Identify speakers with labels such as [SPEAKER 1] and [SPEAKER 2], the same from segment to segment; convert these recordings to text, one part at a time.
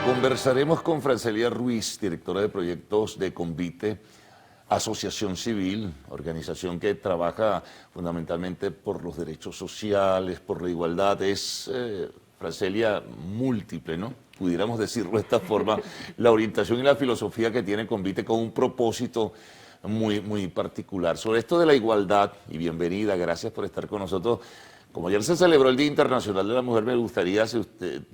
[SPEAKER 1] Conversaremos con Francelia Ruiz, directora de proyectos de Convite, asociación civil, organización que trabaja fundamentalmente por los derechos sociales, por la igualdad. Es, Francelia, múltiple, ¿no? Pudiéramos decirlo de esta forma, la orientación y la filosofía que tiene Convite con un propósito muy particular. Sobre esto de la igualdad, y bienvenida, gracias por estar con nosotros. Como ayer se celebró el Día Internacional de la Mujer, me gustaría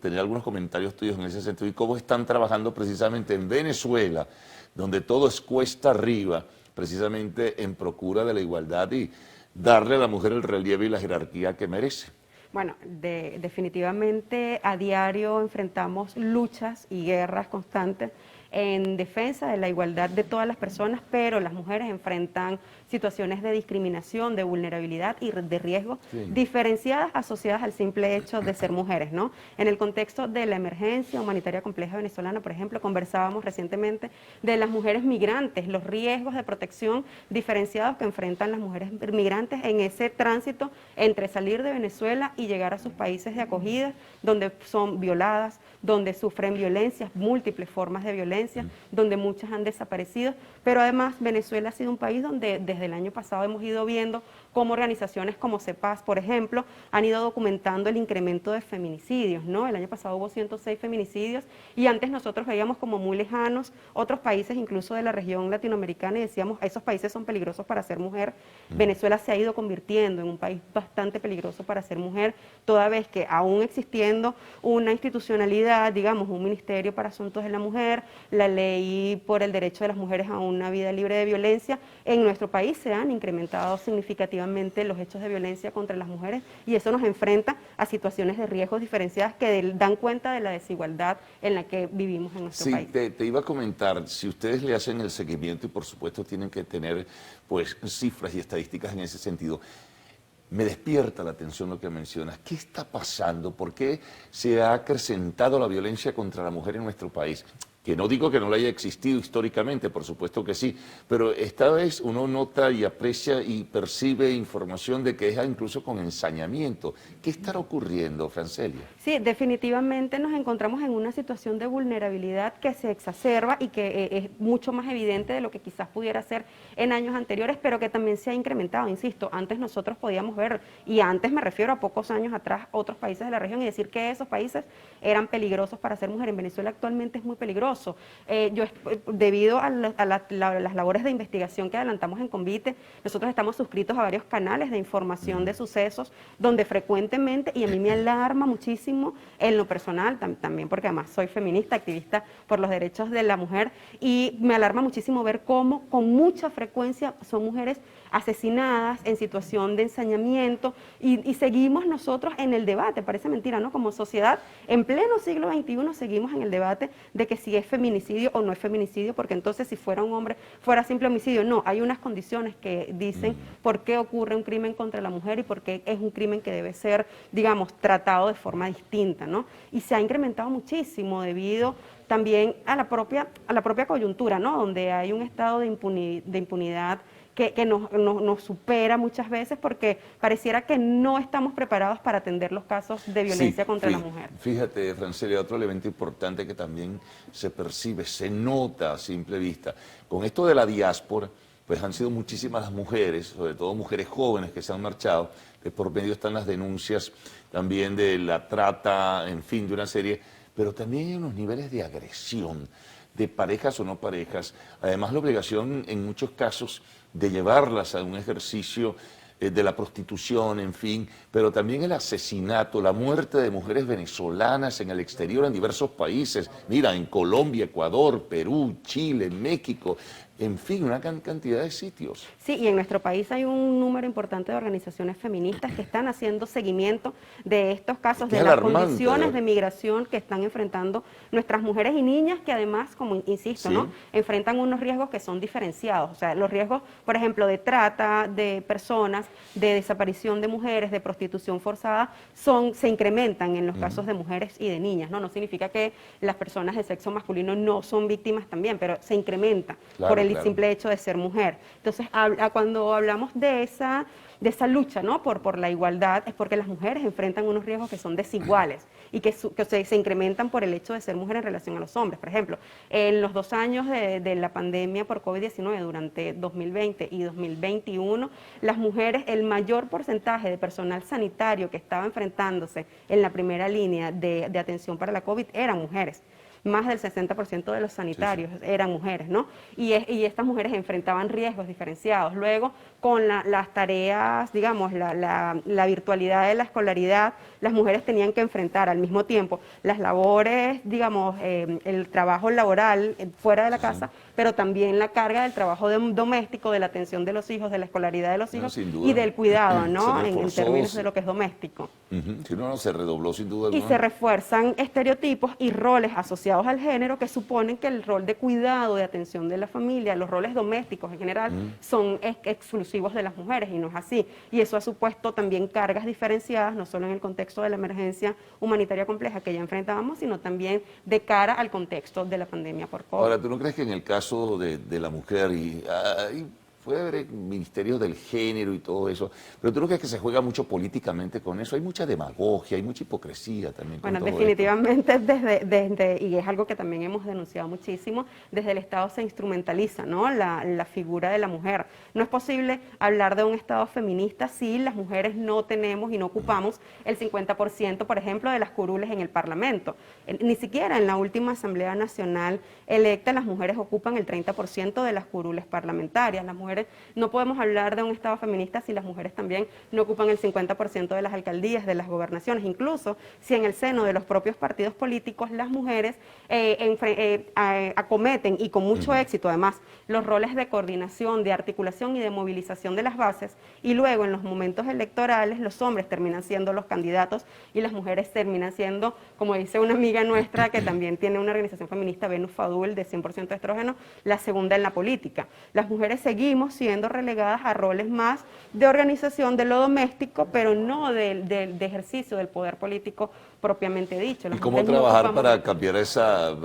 [SPEAKER 1] tener algunos comentarios tuyos en ese sentido y cómo están trabajando precisamente en Venezuela, donde todo es cuesta arriba, precisamente en procura de la igualdad y darle a la mujer el relieve y la jerarquía que merece.
[SPEAKER 2] Bueno, definitivamente a diario enfrentamos luchas y guerras constantes en defensa de la igualdad de todas las personas, pero las mujeres enfrentan situaciones de discriminación, de vulnerabilidad y de riesgo diferenciadas asociadas al simple hecho de ser mujeres, ¿no? En el contexto de la emergencia humanitaria compleja venezolana, por ejemplo, conversábamos recientemente de las mujeres migrantes, los riesgos de protección diferenciados que enfrentan las mujeres migrantes en ese tránsito entre salir de Venezuela y llegar a sus países de acogida, donde son violadas, donde sufren violencias, múltiples formas de violencia, donde muchas han desaparecido, pero además Venezuela ha sido un país donde desde el año pasado hemos ido viendo cómo organizaciones como CEPAS, por ejemplo, han ido documentando el incremento de feminicidios, ¿no? El año pasado hubo 106 feminicidios y antes nosotros veíamos como muy lejanos otros países, incluso de la región latinoamericana, y decíamos, esos países son peligrosos para ser mujer. Venezuela se ha ido convirtiendo en un país bastante peligroso para ser mujer, toda vez que aún existiendo una institucionalidad, digamos, un ministerio para asuntos de la mujer, la ley por el derecho de las mujeres a una vida libre de violencia, en nuestro país se han incrementado significativamente los hechos de violencia contra las mujeres y eso nos enfrenta a situaciones de riesgos diferenciadas que dan cuenta de la desigualdad en la que vivimos en nuestro país.
[SPEAKER 1] Sí, te iba a comentar, si ustedes le hacen el seguimiento y por supuesto tienen que tener pues cifras y estadísticas en ese sentido, me despierta la atención lo que mencionas. ¿Qué está pasando? ¿Por qué se ha acrecentado la violencia contra la mujer en nuestro país? Que no digo que no la haya existido históricamente, por supuesto que sí, pero esta vez uno nota y aprecia y percibe información de que es incluso con ensañamiento. ¿Qué estará ocurriendo, Francelia?
[SPEAKER 2] Sí, definitivamente nos encontramos en una situación de vulnerabilidad que se exacerba y que es mucho más evidente de lo que quizás pudiera ser en años anteriores, pero que también se ha incrementado, insisto, antes nosotros podíamos ver, y antes me refiero a pocos años atrás, otros países de la región y decir que esos países eran peligrosos para ser mujer. En Venezuela actualmente es muy peligroso. Debido a las labores de investigación que adelantamos en Convite, nosotros estamos suscritos a varios canales de información de sucesos, donde frecuentemente, y a mí me alarma muchísimo en lo personal, también porque además soy feminista, activista por los derechos de la mujer, y me alarma muchísimo ver cómo con mucha frecuencia son mujeres asesinadas en situación de ensañamiento y seguimos nosotros en el debate, parece mentira, ¿no? Como sociedad, en pleno siglo XXI seguimos en el debate de que si es feminicidio o no es feminicidio, porque entonces si fuera un hombre, fuera simple homicidio. No, hay unas condiciones que dicen por qué ocurre un crimen contra la mujer y por qué es un crimen que debe ser, digamos, tratado de forma distinta, ¿no? Y se ha incrementado muchísimo debido también a la propia coyuntura, ¿no? Donde hay un estado de impunidad que nos supera muchas veces porque pareciera que no estamos preparados para atender los casos de violencia contra la mujer.
[SPEAKER 1] Fíjate, Francelia, otro elemento importante que también se percibe, se nota a simple vista. Con esto de la diáspora, pues han sido muchísimas las mujeres, sobre todo mujeres jóvenes que se han marchado, de por medio están las denuncias también de la trata, en fin, de una serie, pero también hay unos niveles de agresión, de parejas o no parejas, además la obligación en muchos casos de llevarlas a un ejercicio de la prostitución, en fin, pero también el asesinato, la muerte de mujeres venezolanas en el exterior en diversos países, mira, en Colombia, Ecuador, Perú, Chile, México, en fin, una cantidad de sitios.
[SPEAKER 2] Sí, y en nuestro país hay un número importante de organizaciones feministas que están haciendo seguimiento de estos casos, de las condiciones de migración que están enfrentando nuestras mujeres y niñas, que además, como insisto, ¿no? Enfrentan unos riesgos que son diferenciados. O sea, los riesgos, por ejemplo, de trata de personas, de desaparición de mujeres, de prostitución forzada, se incrementan en los casos de mujeres y de niñas, ¿no? No significa que las personas de sexo masculino no son víctimas también, pero se incrementa por el
[SPEAKER 1] claro.
[SPEAKER 2] simple hecho de ser mujer. Entonces, cuando hablamos de esa lucha, ¿no? por la igualdad, es porque las mujeres enfrentan unos riesgos que son desiguales y que se incrementan por el hecho de ser mujer en relación a los hombres. Por ejemplo, en los 2 años de la pandemia por COVID-19, durante 2020 y 2021, las mujeres, el mayor porcentaje de personal sanitario que estaba enfrentándose en la primera línea de atención para la COVID eran mujeres. Más del 60% de los sanitarios eran mujeres, ¿no? Y estas mujeres enfrentaban riesgos diferenciados. Luego, con las tareas, digamos, la virtualidad de la escolaridad, las mujeres tenían que enfrentar al mismo tiempo las labores, digamos, el trabajo laboral fuera de la casa, pero también la carga del trabajo doméstico, de la atención de los hijos, de la escolaridad de los hijos y del cuidado, ¿no? En términos de lo que es doméstico.
[SPEAKER 1] Si no, se redobló sin duda
[SPEAKER 2] Y
[SPEAKER 1] alguna.
[SPEAKER 2] se refuerzan estereotipos y roles asociados al género que suponen que el rol de cuidado, de atención de la familia, los roles domésticos en general, son exclusivos de las mujeres, y no es así. Y eso ha supuesto también cargas diferenciadas, no solo en el contexto de la emergencia humanitaria compleja que ya enfrentábamos, sino también de cara al contexto de la pandemia por COVID.
[SPEAKER 1] Ahora, ¿tú no crees que en el caso de la mujer, puede haber ministerios del género y todo eso, pero tú no crees que se juega mucho políticamente con eso? Hay mucha demagogia, hay mucha hipocresía también con
[SPEAKER 2] Bueno,
[SPEAKER 1] todo
[SPEAKER 2] definitivamente y es algo que también hemos denunciado muchísimo, desde el Estado se instrumentaliza, ¿no? la figura de la mujer. No es posible hablar de un Estado feminista si las mujeres no tenemos y no ocupamos el 50%, por ejemplo, de las curules en el Parlamento. Ni siquiera en la última Asamblea Nacional electa las mujeres ocupan el 30% de las curules parlamentarias. Las mujeres, no podemos hablar de un Estado feminista si las mujeres también no ocupan el 50% de las alcaldías, de las gobernaciones. Incluso si en el seno de los propios partidos políticos las mujeres acometen, y con mucho éxito además, los roles de coordinación, de articulación y de movilización de las bases, y luego en los momentos electorales los hombres terminan siendo los candidatos y las mujeres terminan siendo, como dice una amiga nuestra que también tiene una organización feminista, Venus Fadul, de 100% estrógeno, la segunda en la política. Las mujeres seguimos siendo relegadas a roles más de organización de lo doméstico, pero no de ejercicio del poder político propiamente dicho.
[SPEAKER 1] ¿Y cómo trabajar para cambiar esa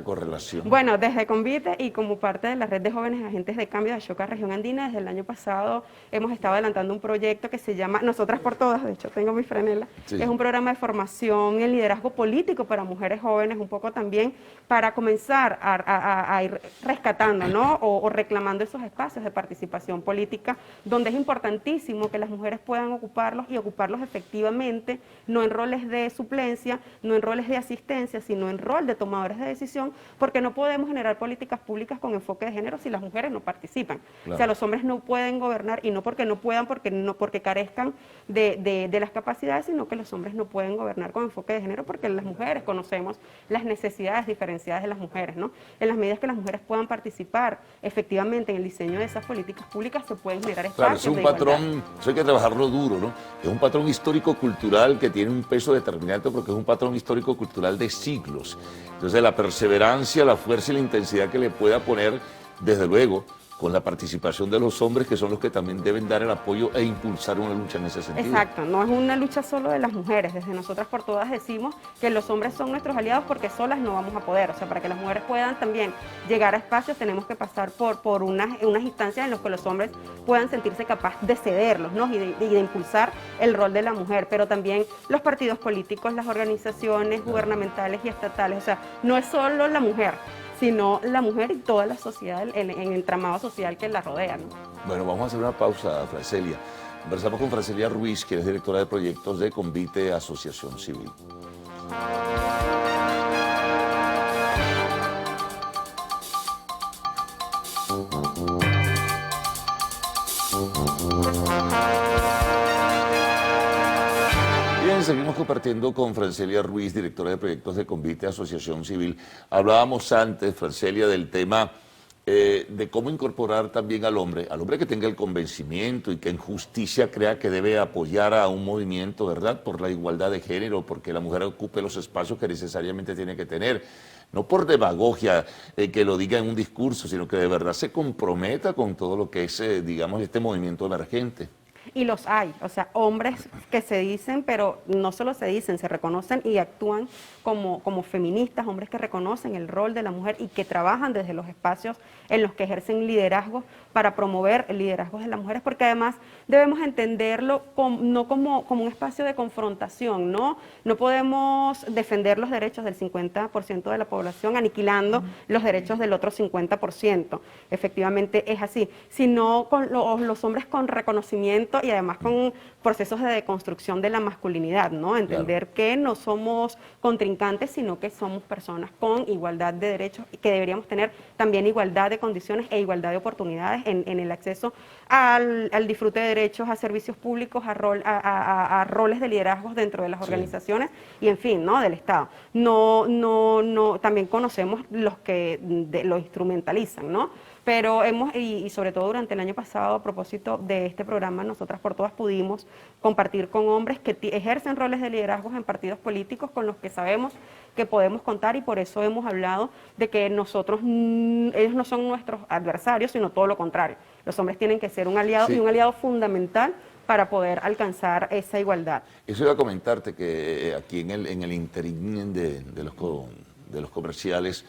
[SPEAKER 1] correlación?
[SPEAKER 2] Bueno, desde Convite y como parte de la red de jóvenes agentes de cambio de Ashoka Región Andina, desde el año pasado hemos estado adelantando un proyecto que se llama Nosotras por Todas, de hecho tengo mi franela, que es un programa de formación en liderazgo político para mujeres jóvenes, un poco también para comenzar a ir rescatando, ¿no? o reclamando esos espacios de participación política, donde es importantísimo que las mujeres puedan ocuparlos y ocuparlos efectivamente, no en roles de suplencia, no en roles de asistencia, sino en rol de tomadores de decisión, porque no podemos generar políticas públicas con enfoque de género si las mujeres no participan. Claro. O sea, los hombres no pueden gobernar, y no porque no puedan, porque carezcan de las capacidades, sino que los hombres no pueden gobernar con enfoque de género porque las mujeres conocemos las necesidades diferenciadas de las mujeres, ¿no? En las medidas que las mujeres puedan participar efectivamente en el diseño de esas políticas públicas, se pueden generar espacios.
[SPEAKER 1] Claro, es un patrón, eso hay que trabajarlo duro, ¿no? Es un patrón histórico-cultural que tiene un peso determinante, porque es un patrón histórico-cultural de siglos. Entonces, la perseverancia, la fuerza y la intensidad que le pueda poner, desde luego, con la participación de los hombres, que son los que también deben dar el apoyo e impulsar una lucha en ese sentido.
[SPEAKER 2] Exacto, no es una lucha solo de las mujeres. Desde Nosotras por Todas decimos que los hombres son nuestros aliados porque solas no vamos a poder. O sea, para que las mujeres puedan también llegar a espacios, tenemos que pasar por unas instancias en las que los hombres puedan sentirse capaces de cederlos, ¿no? y de impulsar el rol de la mujer. Pero también los partidos políticos, las organizaciones gubernamentales y estatales. O sea, no es solo la mujer, sino la mujer y toda la sociedad, en el entramado social que la rodea, ¿no?
[SPEAKER 1] Bueno, vamos a hacer una pausa, Francelia. Conversamos con Francelia Ruiz, que es directora de proyectos de Convite Asociación Civil. Bien, seguimos compartiendo con Francelia Ruiz, directora de proyectos de Convite Asociación Civil. Hablábamos antes, Francelia, del tema de cómo incorporar también al hombre que tenga el convencimiento y que en justicia crea que debe apoyar a un movimiento, ¿verdad?, por la igualdad de género, porque la mujer ocupe los espacios que necesariamente tiene que tener. No por demagogia que lo diga en un discurso, sino que de verdad se comprometa con todo lo que es, digamos, este movimiento emergente.
[SPEAKER 2] y los hay, o sea, hombres que se dicen, pero no solo se dicen, se reconocen y actúan como feministas, hombres que reconocen el rol de la mujer y que trabajan desde los espacios en los que ejercen liderazgo para promover el liderazgo de las mujeres, porque además debemos entenderlo no como un espacio de confrontación, ¿no? No podemos defender los derechos del 50% de la población aniquilando los derechos del otro 50%. Efectivamente es así, sino con los hombres con reconocimiento y además con procesos de deconstrucción de la masculinidad, ¿no? Entender que no somos contrincantes, sino que somos personas con igualdad de derechos y que deberíamos tener también igualdad de condiciones e igualdad de oportunidades en el acceso al disfrute de derechos, a servicios públicos, a roles de liderazgos dentro de las organizaciones y, en fin, ¿no? Del Estado. También conocemos los que lo instrumentalizan, ¿no? Pero y sobre todo durante el año pasado, a propósito de este programa, Nosotras por Todas pudimos compartir con hombres que ejercen roles de liderazgos en partidos políticos con los que sabemos que podemos contar, y por eso hemos hablado de que ellos no son nuestros adversarios, sino todo lo contrario. Los hombres tienen que ser un aliado y un aliado fundamental para poder alcanzar esa igualdad.
[SPEAKER 1] Eso iba a comentarte, que aquí en el interín de los comerciales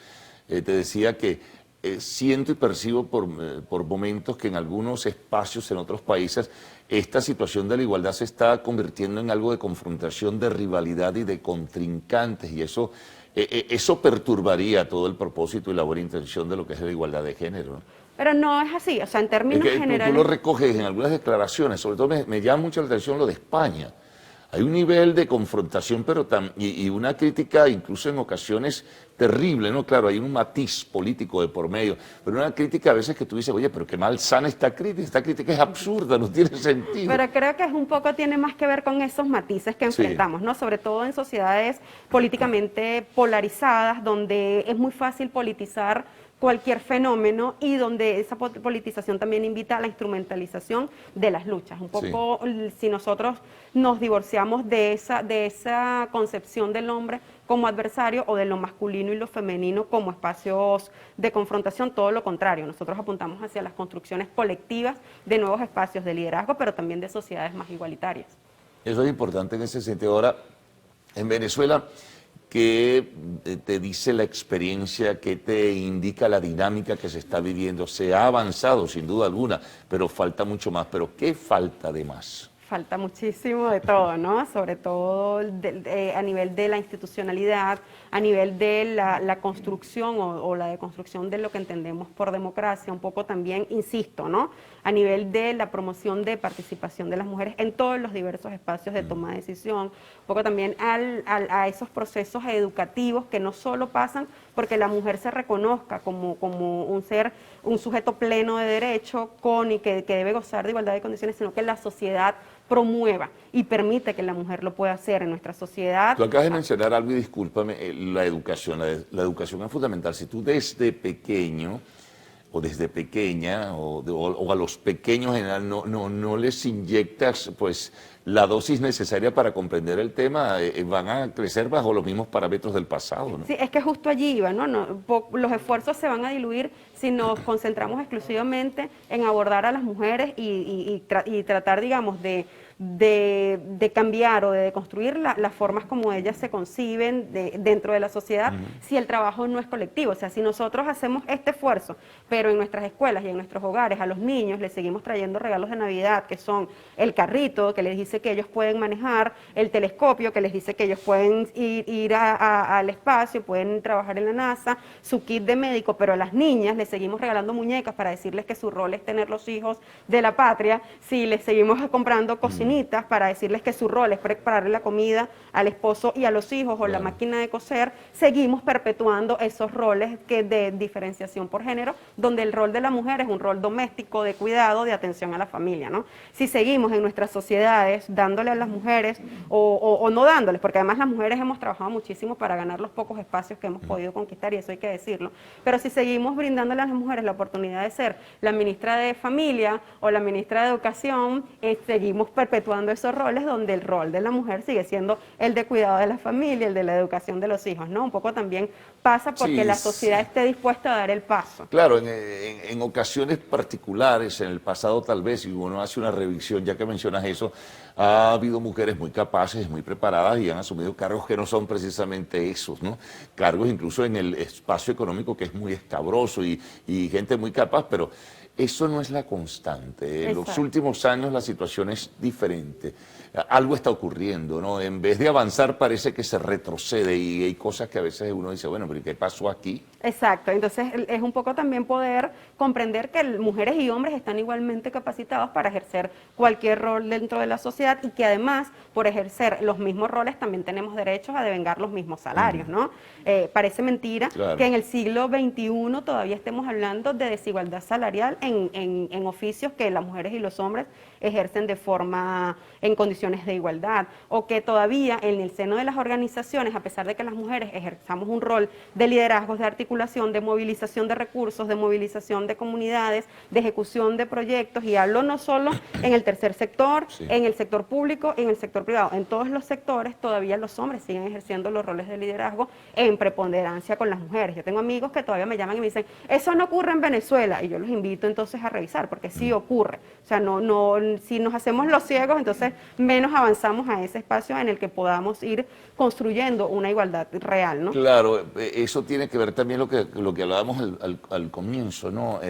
[SPEAKER 1] te decía que siento y percibo por momentos que en algunos espacios, en otros países, esta situación de la igualdad se está convirtiendo en algo de confrontación, de rivalidad y de contrincantes, y eso perturbaría todo el propósito y la buena intención de lo que es la igualdad de género, ¿no?
[SPEAKER 2] Pero no es así, o sea, en términos generales...
[SPEAKER 1] Tú lo recoges en algunas declaraciones, sobre todo me llama mucho la atención lo de España. Hay un nivel de confrontación y una crítica incluso en ocasiones terrible, ¿no? Claro, hay un matiz político de por medio, pero una crítica a veces que tú dices, oye, pero qué mal sana esta crítica es absurda, no tiene sentido.
[SPEAKER 2] Pero creo que tiene más que ver con esos matices que enfrentamos, ¿no? Sobre todo en sociedades políticamente polarizadas, donde es muy fácil politizar cualquier fenómeno y donde esa politización también invita a la instrumentalización de las luchas. Un poco, si nosotros nos divorciamos de esa concepción del hombre como adversario o de lo masculino y lo femenino como espacios de confrontación, todo lo contrario. Nosotros apuntamos hacia las construcciones colectivas de nuevos espacios de liderazgo, pero también de sociedades más igualitarias.
[SPEAKER 1] Eso es importante en ese sentido. Ahora, en Venezuela, ¿qué te dice la experiencia? ¿Qué te indica la dinámica que se está viviendo? Se ha avanzado, sin duda alguna, pero falta mucho más. ¿Pero qué falta de más?
[SPEAKER 2] Falta muchísimo de todo, ¿no? Sobre todo a nivel de la institucionalidad, a nivel de la construcción o la deconstrucción de lo que entendemos por democracia, un poco también, insisto, ¿no? A nivel de la promoción de participación de las mujeres en todos los diversos espacios de toma de decisión, un poco también a esos procesos educativos que no solo pasan porque la mujer se reconozca como un sujeto pleno de derecho y que debe gozar de igualdad de condiciones, sino que la sociedad promueva y permite que la mujer lo pueda hacer en nuestra sociedad.
[SPEAKER 1] Tú acabas de mencionar algo y discúlpame, la educación. La educación es fundamental. Si tú desde pequeño o desde pequeña o a los pequeños en general no les inyectas pues la dosis necesaria para comprender el tema, van a crecer bajo los mismos parámetros del pasado, ¿no?
[SPEAKER 2] Sí, es que justo allí iba, ¿no? Los esfuerzos se van a diluir si nos concentramos exclusivamente en abordar a las mujeres y tratar, digamos, de cambiar o de construir las formas como ellas se conciben dentro de la sociedad, si el trabajo no es colectivo. O sea, si nosotros hacemos este esfuerzo, pero en nuestras escuelas y en nuestros hogares a los niños les seguimos trayendo regalos de Navidad, que son el carrito, que les dice que ellos pueden manejar, el telescopio, que les dice que ellos pueden ir al espacio, pueden trabajar en la NASA, su kit de médico, pero a las niñas les seguimos regalando muñecas para decirles que su rol es tener los hijos de la patria, si les seguimos comprando cocinitas para decirles que su rol es prepararle la comida al esposo y a los hijos, o la máquina de coser, seguimos perpetuando esos roles de diferenciación por género, donde el rol de la mujer es un rol doméstico, de cuidado, de atención a la familia, ¿no? Si seguimos en nuestras sociedades dándole a las mujeres o no dándoles, porque además las mujeres hemos trabajado muchísimo para ganar los pocos espacios que hemos podido conquistar, y eso hay que decirlo, pero si seguimos brindándole a las mujeres la oportunidad de ser la ministra de Familia o la ministra de Educación, seguimos perpetuando perpetuando esos roles donde el rol de la mujer sigue siendo el de cuidado de la familia, el de la educación de los hijos, ¿no? Un poco también pasa porque
[SPEAKER 1] Sí,
[SPEAKER 2] la sociedad esté dispuesta a dar el paso.
[SPEAKER 1] claro, en ocasiones particulares, en el pasado tal vez, si uno hace una revisión, ya que mencionas eso, ha habido mujeres muy capaces, muy preparadas y han asumido cargos que no son precisamente esos, ¿no? Cargos incluso en el espacio económico que es muy escabroso y gente muy capaz, pero eso no es la constante. En los
[SPEAKER 2] Exacto.
[SPEAKER 1] últimos años la situación es diferente. Algo está ocurriendo, ¿no? En vez de avanzar parece que se retrocede y hay cosas que a veces uno dice, bueno, pero ¿qué pasó aquí?
[SPEAKER 2] Exacto, entonces es un poco también poder comprender que mujeres y hombres están igualmente capacitados para ejercer cualquier rol dentro de la sociedad y que además por ejercer los mismos roles también tenemos derechos a devengar los mismos salarios, ¿no? Parece mentira
[SPEAKER 1] Claro.
[SPEAKER 2] que en el siglo XXI todavía estemos hablando de desigualdad salarial en oficios que las mujeres y los hombres ejercen en condiciones de igualdad, o que todavía en el seno de las organizaciones, a pesar de que las mujeres ejerzamos un rol de liderazgos, de articulación, de movilización de recursos, de movilización de comunidades, de ejecución de proyectos, y hablo no solo en el tercer sector,
[SPEAKER 1] Sí.
[SPEAKER 2] en el sector público, en el sector privado, en todos los sectores todavía los hombres siguen ejerciendo los roles de liderazgo en preponderancia con las mujeres. Yo tengo amigos que todavía me llaman y me dicen, eso no ocurre en Venezuela, y yo los invito entonces a revisar, porque sí ocurre. O sea, si nos hacemos los ciegos, entonces menos avanzamos a ese espacio en el que podamos ir construyendo una igualdad real, ¿no?
[SPEAKER 1] Claro, eso tiene que ver también lo que hablábamos al comienzo, ¿no?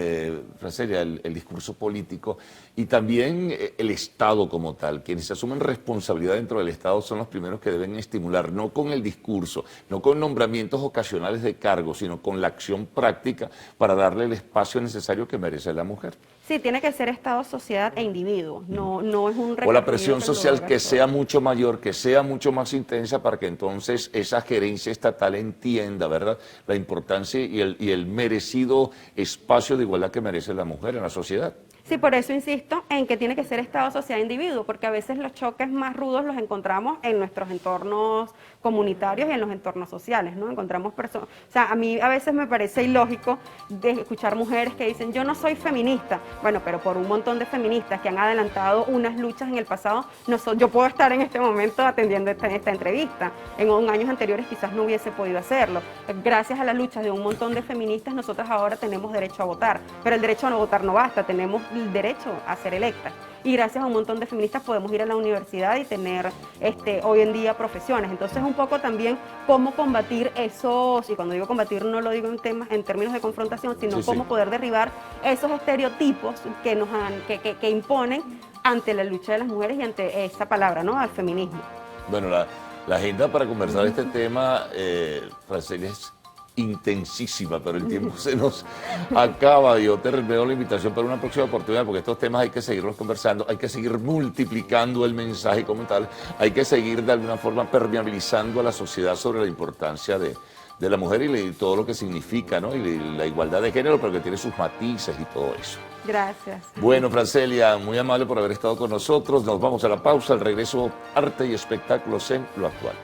[SPEAKER 1] Francesca, el discurso político y también el Estado como tal. Quienes asumen responsabilidad dentro del Estado son los primeros que deben estimular, no con el discurso, no con nombramientos ocasionales de cargos, sino con la acción práctica para darle el espacio necesario que merece la mujer.
[SPEAKER 2] Sí, tiene que ser Estado, sociedad e individuo, no es un
[SPEAKER 1] O la
[SPEAKER 2] recorrido
[SPEAKER 1] presión
[SPEAKER 2] que lo
[SPEAKER 1] social
[SPEAKER 2] haga
[SPEAKER 1] que
[SPEAKER 2] todo.
[SPEAKER 1] sea mucho mayor, que sea mucho más intensa para que entonces esa gerencia estatal entienda, ¿verdad?, la importancia y el merecido espacio de igualdad que merece la mujer en la sociedad.
[SPEAKER 2] Sí, por eso insisto en que tiene que ser Estado, sociedad, individuo, porque a veces los choques más rudos los encontramos en nuestros entornos comunitarios y en los entornos sociales, ¿no? Encontramos personas, o sea, a mí a veces me parece ilógico de escuchar mujeres que dicen, yo no soy feminista, bueno, pero por un montón de feministas que han adelantado unas luchas en el pasado, yo puedo estar en este momento atendiendo esta entrevista, en años anteriores quizás no hubiese podido hacerlo. Gracias a las luchas de un montón de feministas, nosotras ahora tenemos derecho a votar, pero el derecho a no votar no basta, tenemos el derecho a ser electas. Y gracias a un montón de feministas podemos ir a la universidad y tener hoy en día profesiones. Entonces un poco también cómo combatir esos, y cuando digo combatir no lo digo en términos de confrontación, sino
[SPEAKER 1] Sí,
[SPEAKER 2] cómo
[SPEAKER 1] sí.
[SPEAKER 2] poder derribar esos estereotipos que imponen ante la lucha de las mujeres y ante esa palabra, ¿no?, al feminismo.
[SPEAKER 1] Bueno, la agenda para conversar este tema, Francesca, es intensísima, pero el tiempo se nos acaba. Yo te veo la invitación para una próxima oportunidad, porque estos temas hay que seguirlos conversando, hay que seguir multiplicando el mensaje como tal, hay que seguir de alguna forma permeabilizando a la sociedad sobre la importancia de la mujer y todo lo que significa, ¿no? Y la igualdad de género, pero que tiene sus matices y todo eso.
[SPEAKER 2] Gracias.
[SPEAKER 1] Bueno, Francesca, muy amable por haber estado con nosotros. Nos vamos a la pausa, al regreso, arte y espectáculos en Lo Actual.